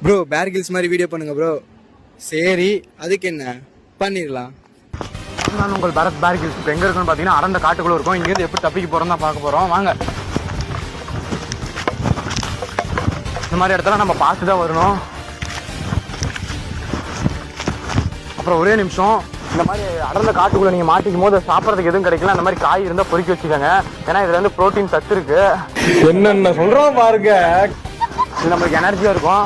Bro பேர் kills மாதிரி video பண்ணுங்க ப்ரோ. சரி அதுக்கு என்ன பண்ணிடலாம். நான் உங்கள் பரத் பேர் கில்ஸ் இப்போ எங்கே இருக்குன்னு பார்த்தீங்கன்னா அடர்ந்த காட்டுக்குள்ளே இருக்கும். இங்கேருந்து எப்படி தப்பிக்க போகிறோம் தான் பார்க்க போகிறோம். வாங்க. இந்த மாதிரி இடத்துல நம்ம பார்த்து தான் வரணும். அப்புறம் ஒரே நிமிஷம், இந்த மாதிரி அடர்ந்த காட்டுக்குள்ளே நீங்கள் மாட்டிக்கும் போது சாப்பிட்றதுக்கு எதுவும் கிடைக்கல. அந்த மாதிரி காய் இருந்தால் பொறுக்கி வச்சுக்கோங்க. ஏன்னா இதில் வந்து ப்ரோட்டீன் சத்து இருக்கு. என்னென்ன சொல்கிறோம் பாருங்க. இது நம்மளுக்கு எனர்ஜியாக இருக்கும்.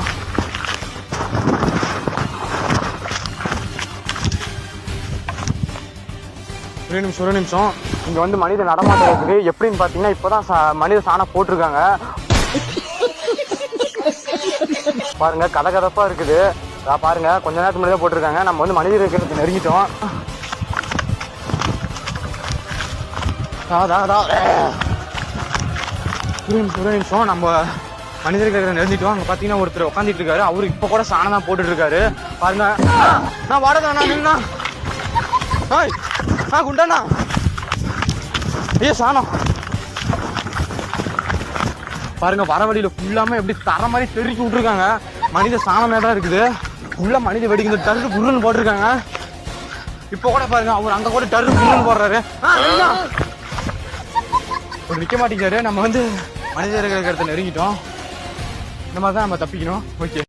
ஒரு நிமிஷம் இங்கே வந்து மனித நடமாட்டம் இருக்குது. எப்படின்னு பார்த்தீங்கன்னா இப்போ தான் மனித சாணம் போட்டிருக்காங்க. பாருங்க கதகதப்பாக இருக்குது. பாருங்க கொஞ்ச நேரத்துக்கு முன்னாடி போட்டிருக்காங்க. நம்ம வந்து மனித இருக்கிறதுக்கு நெருங்கிட்டோம். ஒரு நிமிஷம் நம்ம மனிதர்கள் நெருங்கிட்டோம். அங்கே பார்த்தீங்கன்னா ஒருத்தர் உட்காந்துட்டு இருக்காரு. அவரு இப்போ கூட சாணம் தான் போட்டுட்டு இருக்காரு. பாருங்க நான் வாடகை நின்னா குண்டாண்ணா ஐயோ சாணம் பாருங்க. வர வழியில ஃபுல்லாம எப்படி தர மாதிரி தெருக்கி விட்டுருக்காங்க. மனித சாணமே தான் இருக்குது. ஃபுல்லா மனித வெடிக்கிற டர்ரு புருன்னு போட்டிருக்காங்க. இப்போ கூட பாருங்க அவர் அங்க கூட டர்ரு புருன்னு போடுறாரு. ஒரு நிக்க மாட்டேங்கிறாரு. நம்ம வந்து மனிதர்கள் இடத்துல நெருங்கிட்டோம். இந்த மாதிரி தான் நம்ம தப்பிக்கணும். ஓகே.